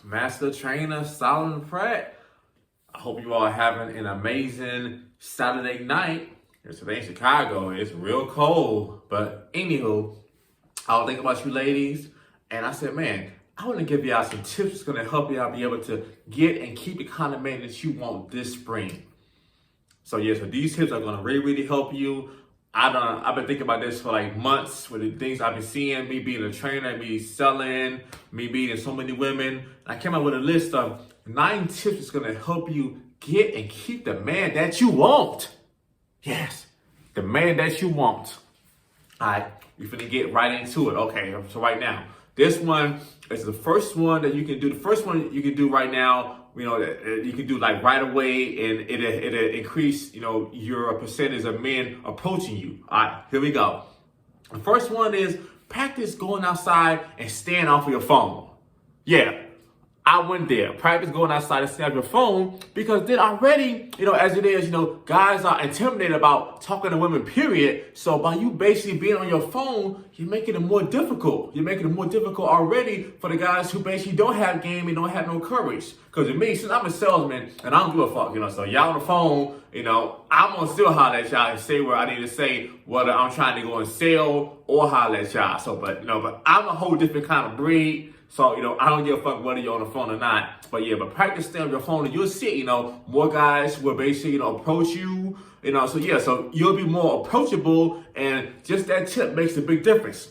Master Trainer Solomon Pratt. I hope you all are having an amazing Saturday night. Today in Chicago, it's real cold. But anywho, I was thinking about you ladies, and I said, man, I want to give y'all some tips that's going to help y'all be able to get and keep the kind of man that you want this spring. So these tips are going to really help you. I've been thinking about this for like months with the things I've been seeing, me being a trainer, me selling, me being so many women. I came up with a list of 9 tips that's going to help you get and keep the man that you want. Yes, the man that you want. All right, we're finna get right into it. Okay, so right now, this one is the first one that you can do. The first one you can do right now, that you can do like right away, and it'll increase, your percentage of men approaching you. All right, here we go. The first one is practice going outside and staying off of your phone. Yeah, I went there. Practice going outside and staying off your phone, because then already, as it is, guys are intimidated about talking to women, period. So by you basically being on your phone, you're making it more difficult. You're making it more difficult already for the guys who basically don't have game and don't have no courage. Because with me, since I'm a salesman and I don't give a fuck, so y'all on the phone, I'm gonna still holler at y'all and say what I need to say, whether I'm trying to go and sell or holler at y'all. So, but I'm a whole different kind of breed. So, I don't give a fuck whether you're on the phone or not. But practice staying on your phone, and you'll see, more guys will basically, approach you, so you'll be more approachable, and just that tip makes a big difference.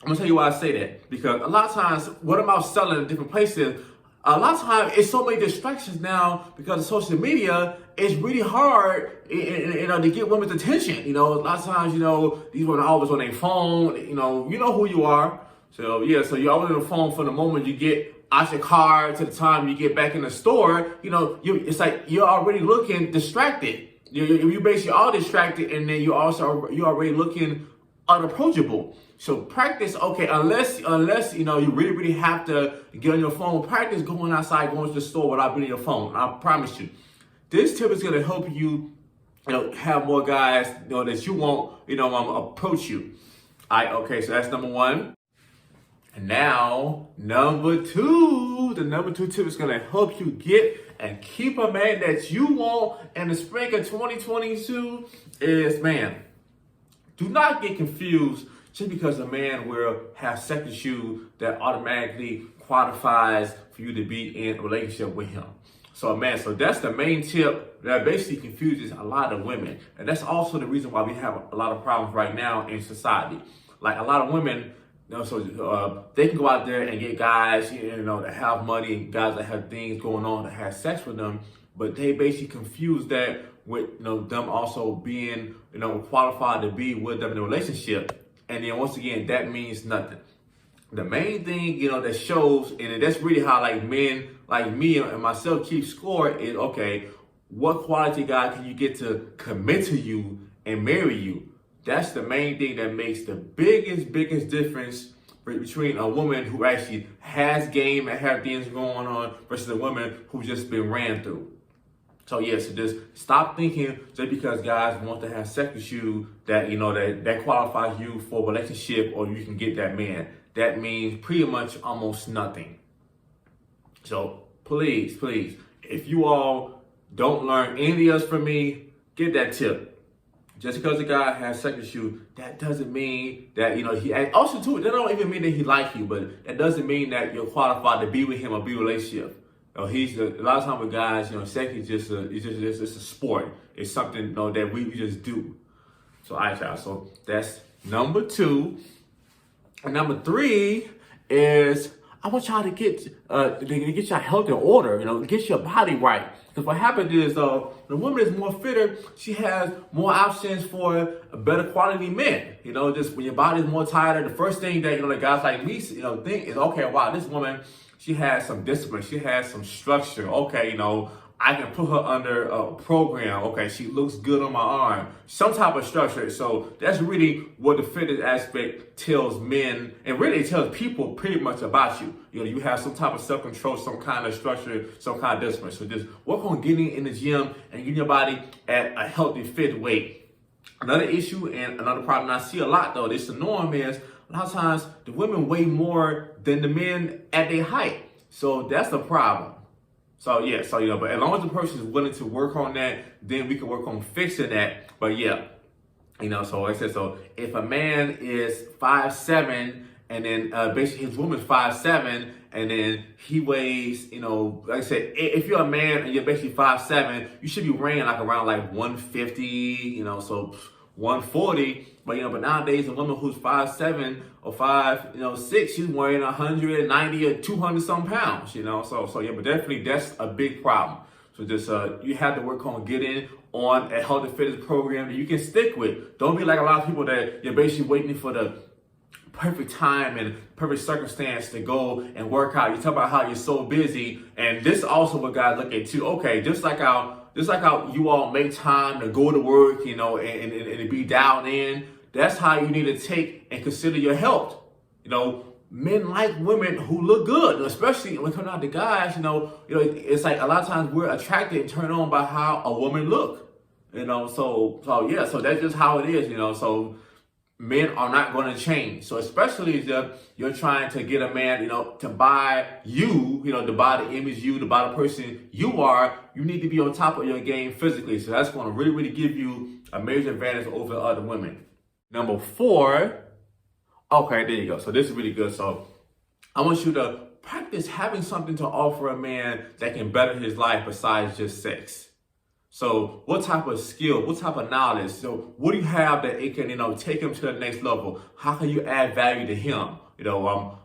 I'm gonna tell you why I say that, because a lot of times, what I'm out selling in different places, a lot of times it's so many distractions now because of social media. It's really hard, to get women's attention. A lot of times, these women are always on their phone. You know who you are. So so you're always on the phone from the moment you get out your car to the time you get back in the store. It's like you're already looking distracted. You basically are distracted, and then you're already looking unapproachable. So practice, unless you really have to get on your phone. Practice going outside, going to the store without being on your phone. I promise you, this tip is gonna help you, have more guys, that you want, approach you. All right, okay, so that's number 1. And now, number 2. The number 2 tip is going to help you get and keep a man that you want in the spring of 2022 is, man, do not get confused just because a man will have sex with you that automatically qualifies for you to be in a relationship with him. So that's the main tip that basically confuses a lot of women. And that's also the reason why we have a lot of problems right now in society. Like a lot of women, they can go out there and get guys, that have money, guys that have things going on, that have sex with them, but they basically confuse that with, them also being, qualified to be with them in a relationship. And then once again, that means nothing. The main thing, that shows, and that's really how like men like me and myself keep score is, what quality guy can you get to commit to you and marry you? That's the main thing that makes the biggest difference between a woman who actually has game and have things going on versus a woman who's just been ran through. So so just stop thinking just because guys want to have sex with you that that qualifies you for a relationship or you can get that man. That means pretty much almost nothing. So please, if you all don't learn anything else from me, get that tip. Just because a guy has sex with you, that doesn't mean that, he, and also too, that don't even mean that he like you, but that doesn't mean that you're qualified to be with him or be in a relationship. A lot of times with guys, sex is just a sport. It's something, that we just do. So, all right, y'all. So that's number 2. And number 3 is I want y'all to get your health in order, get your body right. Because what happens is the woman is more fitter, she has more options for a better quality men. Just when your body is more tighter, the first thing that the guys like me think is, wow, this woman, she has some discipline, she has some structure. I can put her under a program. She looks good on my arm. Some type of structure. So that's really what the fitness aspect tells men, and really it tells people pretty much about you. You have some type of self-control, some kind of structure, some kind of discipline. So just work on getting in the gym and getting your body at a healthy, fit weight. Another issue and another problem I see a lot, though, this the norm, is a lot of times the women weigh more than the men at their height. So that's the problem. So yeah, so but as long as the person is willing to work on that, then we can work on fixing that. But yeah, so like I said, so if a man is 5'7", and then basically his woman's 5'7", and then he weighs, like I said, if you're a man and you're basically 5'7", you should be weighing like around like 150, so 140. But nowadays a woman who's 5'7" or 5'6", she's weighing 190 or 200 some pounds, So yeah, but definitely that's a big problem. So just you have to work on getting on a healthy fitness program that you can stick with. Don't be like a lot of people that you're basically waiting for the perfect time and perfect circumstance to go and work out. You talk about how you're so busy, and this is also what guys look at too. Okay, just like how you all make time to go to work, and be dialed in. That's how you need to take and consider your health. Men like women who look good, especially when it comes out to guys. It's like a lot of times we're attracted and turned on by how a woman look. So that's just how it is. So men are not going to change. So especially if you're trying to get a man, to buy you, to buy the image you, to buy the person you are, you need to be on top of your game physically. So that's going to really, really give you a major advantage over other women. Number 4. Okay, there you go. So this is really good. So I want you to practice having something to offer a man that can better his life besides just sex. So what type of skill, what type of knowledge, so what do you have that it can, take him to the next level? How can you add value to him?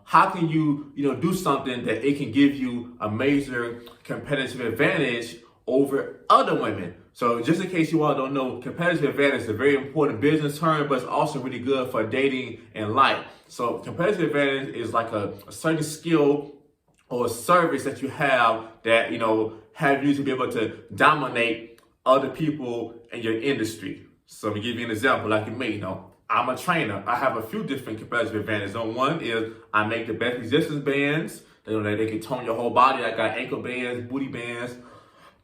How can you, do something that it can give you a major competitive advantage over other women? So just in case you all don't know, competitive advantage is a very important business term, but it's also really good for dating and life. So competitive advantage is like a certain skill or service that you have that, have you to be able to dominate other people in your industry. So let me give you an example, like me, I'm a trainer. I have a few different competitive advantages. One is I make the best resistance bands. They can tone your whole body. I got ankle bands, booty bands,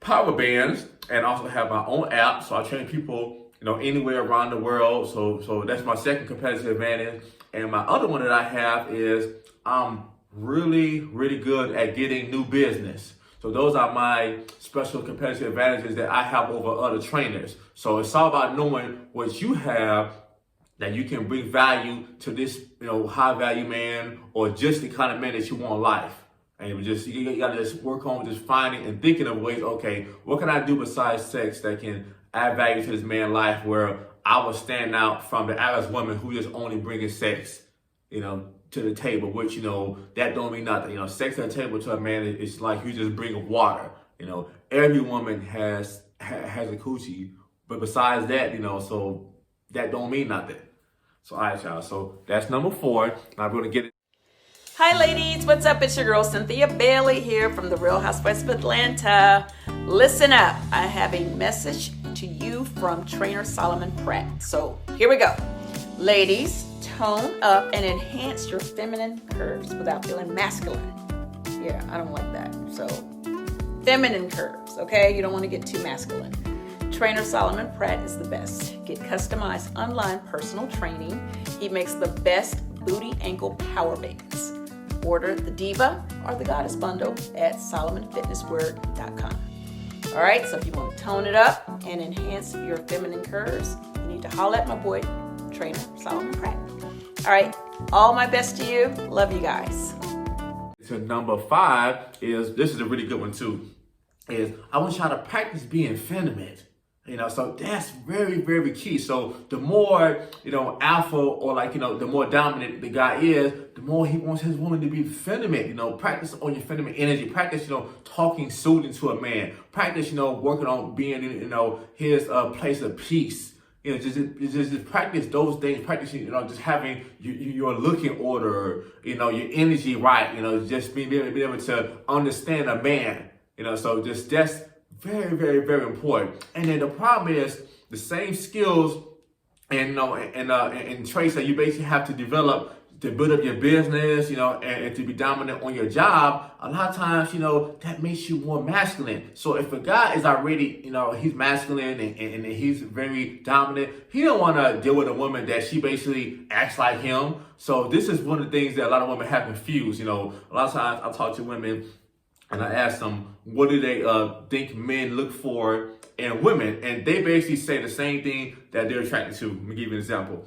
power bands, and also have my own app. So I train people, anywhere around the world. So that's my second competitive advantage. And my other one that I have is I'm really, really good at getting new business. So those are my special competitive advantages that I have over other trainers. So it's all about knowing what you have that you can bring value to this, high value man, or just the kind of man that you want in life. And you gotta just work on just finding and thinking of ways, okay, what can I do besides sex that can add value to this man's life where I will stand out from the average woman who just only bringing sex, to the table, which, that don't mean nothing. Sex at the table to a man is like you just bring water. Every woman has a coochie, but besides that, so that don't mean nothing. So, all right, y'all. So that's number 4. Now we're going to get it. Hi, ladies. What's up? It's your girl, Cynthia Bailey here from the Real Housewives of Atlanta. Listen up. I have a message to you from trainer Solomon Pratt. So here we go. Ladies, tone up and enhance your feminine curves without feeling masculine. Yeah, I don't like that. So feminine curves, okay? You don't want to get too masculine. Trainer Solomon Pratt is the best. Get customized online personal training. He makes the best booty ankle power bands. Order the Diva or the Goddess bundle at solomonfitnesswear.com. All right, so if you want to tone it up and enhance your feminine curves, you need to holler at my boy, Trainer Solomon Pratt. All right, all my best to you. Love you guys. So number 5 this is a really good one too, is I want y'all to practice being feminine. So that's very, very key. So the more, alpha or the more dominant the guy is, the more he wants his woman to be feminine. Practice on your feminine energy. Practice, talking soothing to a man. Practice, working on being in, his place of peace. Just practice those things. Practice, just having your look in order, your energy right. Just being able to understand a man. So just that's very, very, very important. And then the problem is the same skills and traits that you basically have to develop to build up your business, and to be dominant on your job, a lot of times, that makes you more masculine. So if a guy is already, he's masculine and he's very dominant, he don't want to deal with a woman that she basically acts like him. So this is one of the things that a lot of women have confused. A lot of times I talk to women and I ask them, what do they think men look for in women? And they basically say the same thing that they're attracted to. Let me give you an example.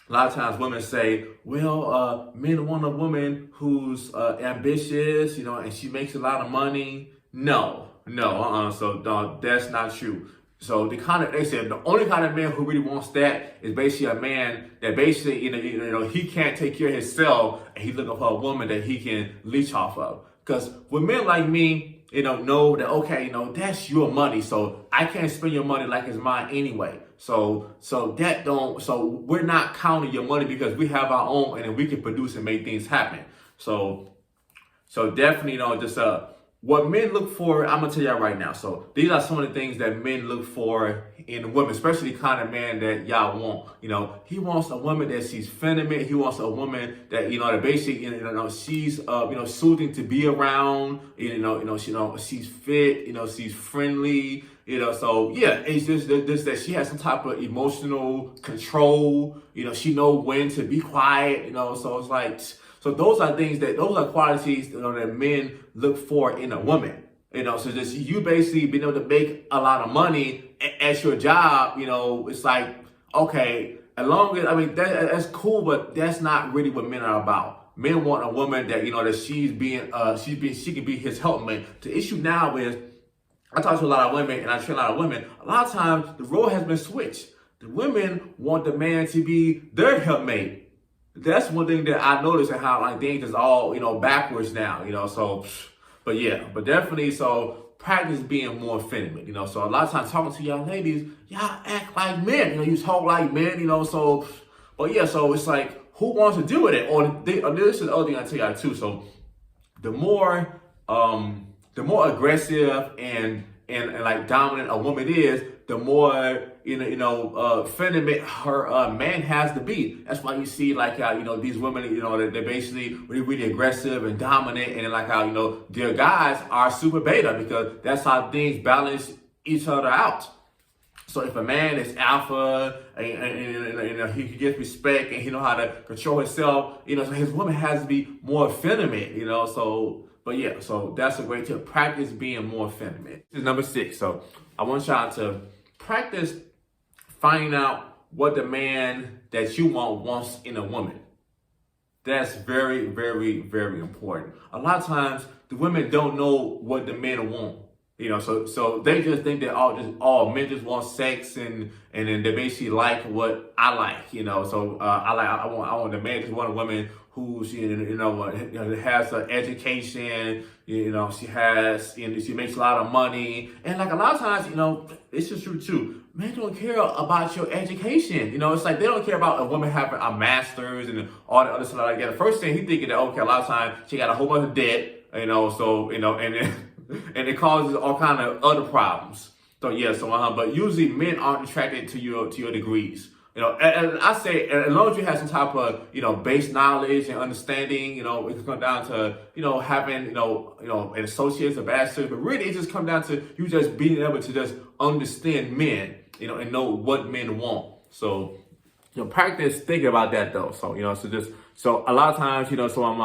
A lot of times women say, well, men want a woman who's ambitious, and she makes a lot of money. No, so that's not true. So they said the only kind of man who really wants that is basically a man that basically, he can't take care of himself and he's looking for a woman that he can leech off of. Because with men like me, know that, okay, that's your money. So I can't spend your money like it's mine anyway. So we're not counting your money because we have our own and then we can produce and make things happen. So definitely, what men look for, I'm going to tell y'all right now. So these are some of the things that men look for in a woman, especially the kind of man that y'all want. He wants a woman that she's feminine. He wants a woman that, that basically, she's, soothing to be around. She's fit, she's friendly. So yeah, it's just that she has some type of emotional control. She knows when to be quiet. So it's like, so those are qualities that men look for in a woman. So just you basically being able to make a lot of money at your job. It's like, okay, as long as that's cool, but that's not really what men are about. Men want a woman that that she can be his helpmate. The issue now is, I talk to a lot of women and I train a lot of women. A lot of times the role has been switched. The women want the man to be their helpmate. That's one thing that I noticed and how things is all, backwards now, but definitely, so practice being more feminine, so a lot of times talking to y'all ladies, y'all act like men, you talk like men, so it's like, who wants to deal with it? Or this is the other thing I tell y'all too. So the more aggressive and like dominant a woman is, the more feminine her man has to be. That's why you see like how these women they're basically really, really aggressive and dominant, and like how their guys are super beta, because that's how things balance each other out. So if a man is alpha and he gets respect and he know how to control himself, so his woman has to be more feminine, so that's a great tip. Practice being more feminine. This is number 6. So I want y'all to practice finding out what the man that you wants in a woman. That's very, very, very important. A lot of times the women don't know what the men want. So they just think that all men just want sex and then they basically like what I like. So I want the man just want a woman who's has an education. She makes a lot of money, and like a lot of times it's just true too. Men don't care about your education. It's like they don't care about a woman having a master's and all the other stuff like that. The first thing he's thinking that, okay, a lot of times she got a whole bunch of debt. And it causes all kind of other problems. So but usually men aren't attracted to your degrees. And I say, as long as you have some type of base knowledge and understanding, it can come down to having an associate's, a bachelor's, but really it just comes down to you just being able to just understand men, and know what men want. So practice thinking about that though. So so a lot of times so I'm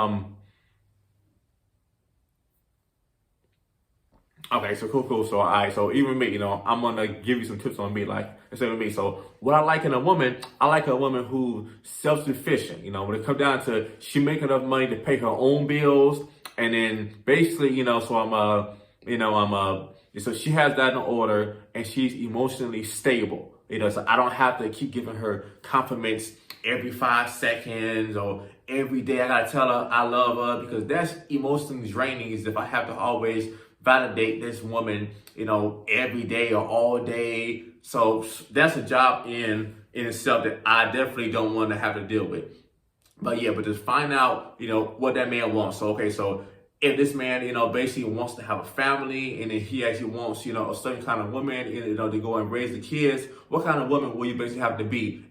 Okay, so cool. So, all right, so even me, I'm going to give you some tips on me, like, instead of me. So, what I like in a woman, I like a woman who's self-sufficient. When it comes down to she make enough money to pay her own bills. And then basically, so so she has that in order and she's emotionally stable. So I don't have to keep giving her compliments every 5 seconds or every day. I got to tell her I love her, because that's emotionally draining, is if I have to always validate this woman, every day or all day. So that's a job in itself that I definitely don't want to have to deal with. But just find out, what that man wants. So, okay, so if this man, basically wants to have a family, and then he actually wants, a certain kind of woman, to go and raise the kids, what kind of woman will you basically have to be?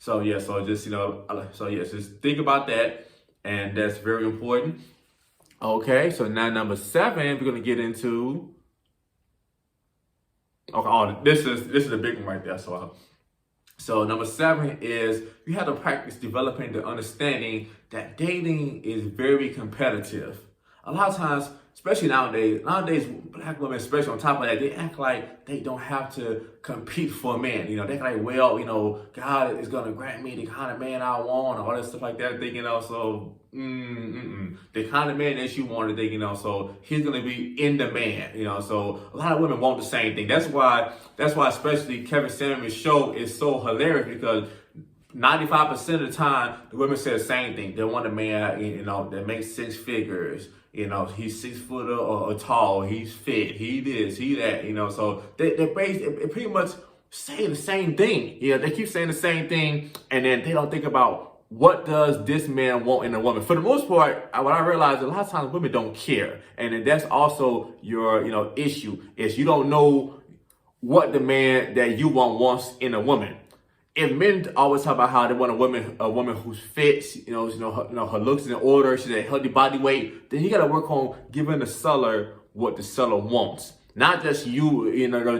So yeah, so just just think about that, and that's very important. Okay, so now number 7, we're gonna get into. Okay, this is the big one right there. So number 7 is you have to practice developing the understanding that dating is very competitive. A lot of times, especially nowadays, black women, especially on top of that, they act like they don't have to compete for a man. They act like, well, God is going to grant me the kind of man I want, and all that stuff like that. Thinking also, the kind of man that you want, so he's going to be in demand. So a lot of women want the same thing. That's why especially Kevin Samuel's show is so hilarious, because 95% of the time, the women say the same thing. They want a man, that makes 6 figures. He's 6 foot or tall. He's fit. He this, he that. So they pretty much say the same thing. They keep saying the same thing, and then they don't think about what does this man want in a woman. For the most part, what I realize, a lot of times women don't care, and then that's also your issue, is you don't know what the man that you want wants in a woman. If men always talk about how they want a woman who's fit, her looks in order, she's a healthy body weight, then you got to work on giving the seller what the seller wants. Not just you,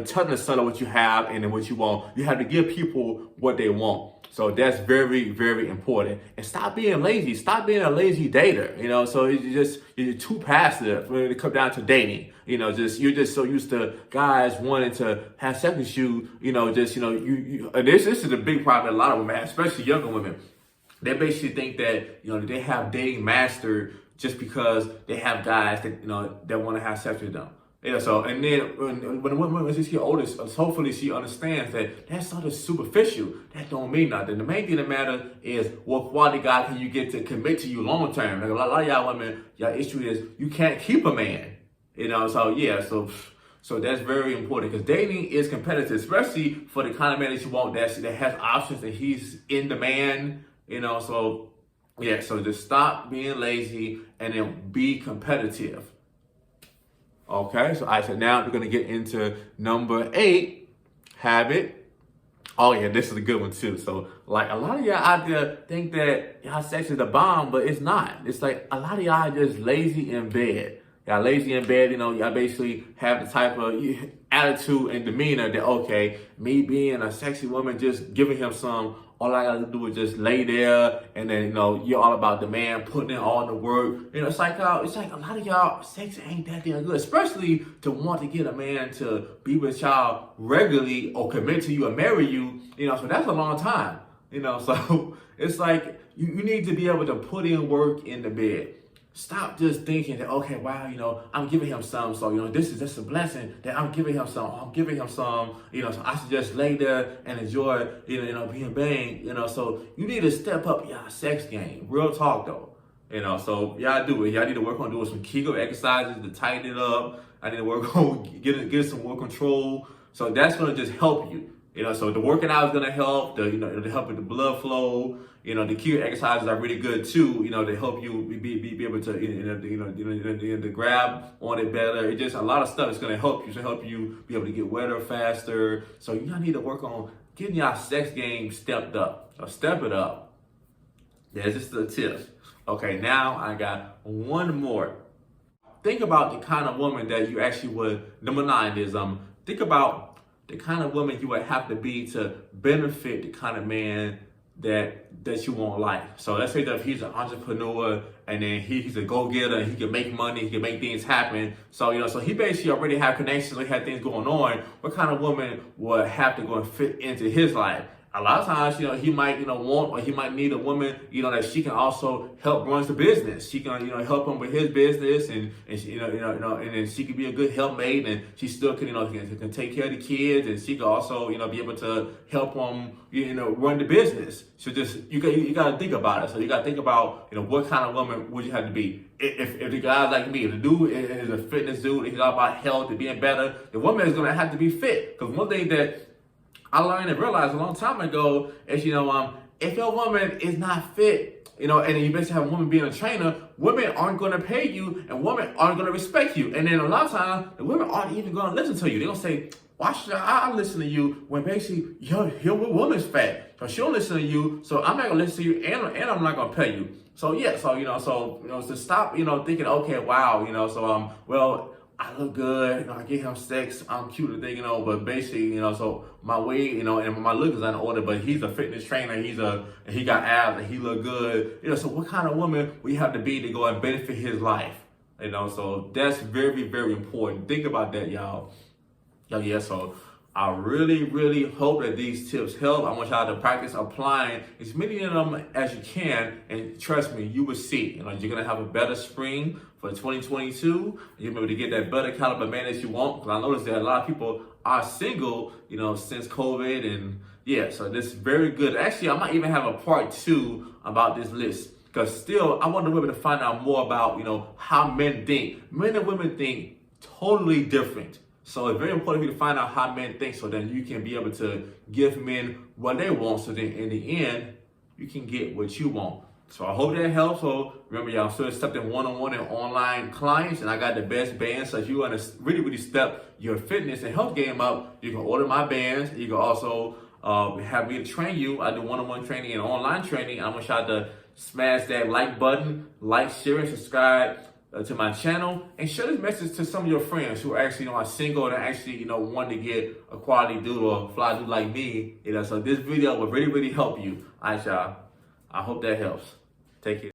telling the seller what you have and then what you want. You have to give people what they want. So that's very, very important. And stop being lazy. Stop being a lazy dater. So you're too passive when it comes down to dating. You're just so used to guys wanting to have sex with you. This is a big problem that a lot of women have, especially younger women. They basically think that they have dating mastered just because they have guys that want to have sex with them. So and then when a woman she gets older, hopefully she understands that that's something superficial. That don't mean nothing. The main thing that matters is what quality guy can you get to commit to you long term. Like a lot of y'all women, y'all issue is you can't keep a man. So that's very important, because dating is competitive, especially for the kind of man that you want that has options and he's in demand. So just stop being lazy and then be competitive. Okay, so now we're going to get into number 8, habit. Oh yeah, this is a good one too. So like a lot of y'all out there think that y'all sex is the bomb, but it's not. It's like a lot of y'all are just lazy in bed. Y'all lazy in bed, y'all basically have the type of attitude and demeanor that, okay, me being a sexy woman, just giving him some, all I gotta do is just lay there, and then, you're all about the man putting in all the work. It's like a lot of y'all, sex ain't that damn good, especially to want to get a man to be with y'all regularly or commit to you or marry you, so that's a long time, so it's like you need to be able to put in work in the bed. Stop just thinking that, okay, wow, I'm giving him some, so, this is just a blessing that I'm giving him some. So I should just lay there and enjoy, being banged, so you need to step up y'all sex game. Real talk, though, so y'all do it. Y'all need to work on doing some Kegel exercises to tighten it up. I need to work on get some more control. So that's going to just help you. So the working out is going to help, to help with the blood flow. The Kegel exercises are really good too, to help you be able to, to grab on it better. It just, a lot of stuff is going to help you be able to get wetter faster. So y'all need to work on getting y'all sex game stepped up. So step it up. That's just the tips. Okay, now I got one more. Think about the kind of woman that you actually would, number 9 is, think about the kind of woman you would have to be to benefit the kind of man that you want life. So let's say that if he's an entrepreneur and then he's a go-getter and he can make money, he can make things happen. So, so he basically already have connections, he had things going on. What kind of woman would have to go and fit into his life? A lot of times, he might, want, or he might need a woman, that she can also help run the business. She can, help him with his business, and she, and then she can be a good helpmate, and she still can, can take care of the kids, and she can also, be able to help him, run the business. So just, you got to think about it. So you got to think about, what kind of woman would you have to be? If the guy like me, if the dude is a fitness dude, he's all about health and being better, the woman is going to have to be fit. Because one thing that I learned and realized a long time ago is, if your woman is not fit, you know, and you basically have a woman being a trainer, women aren't going to pay you and women aren't going to respect you. And then a lot of times, the women aren't even going to listen to you. They're going to say, why should I listen to you when basically your woman's fat? So she don't listen to you, so I'm not going to listen to you and I'm not going to pay you. So yeah, to stop, thinking, okay, wow, well, I look good, I get him sex, I'm cute and thing, but basically, so my weight, and my look is out of order, but he's a fitness trainer, he got abs and he look good, so what kind of woman we have to be to go and benefit his life, so that's very, very important. Think about that, y'all. Yeah, so I really, really hope that these tips help. I want y'all to practice applying as many of them as you can, and trust me, you will see. You're gonna have a better spring for 2022. You'll be able to get that better caliber man that you want. Because I noticed that a lot of people are single, since COVID, and yeah, so this is very good. Actually, I might even have a part 2 about this list. Because still, I want the women to find out more about, how men think. Men and women think totally different. So it's very important for you to find out how men think, so then you can be able to give men what they want, so then in the end, you can get what you want. So I hope that helps. So remember, y'all, I'm still accepting one-on-one and online clients, and I got the best bands. So if you want to really, really step your fitness and health game up, you can order my bands. You can also have me to train you. I do one-on-one training and online training. I want y'all to smash that like button, like, share, and subscribe to my channel, and share this message to some of your friends who actually are single and actually want to get a quality dude or fly dude like me. So this video will really, really help you. All right, y'all. I hope that helps. Take care.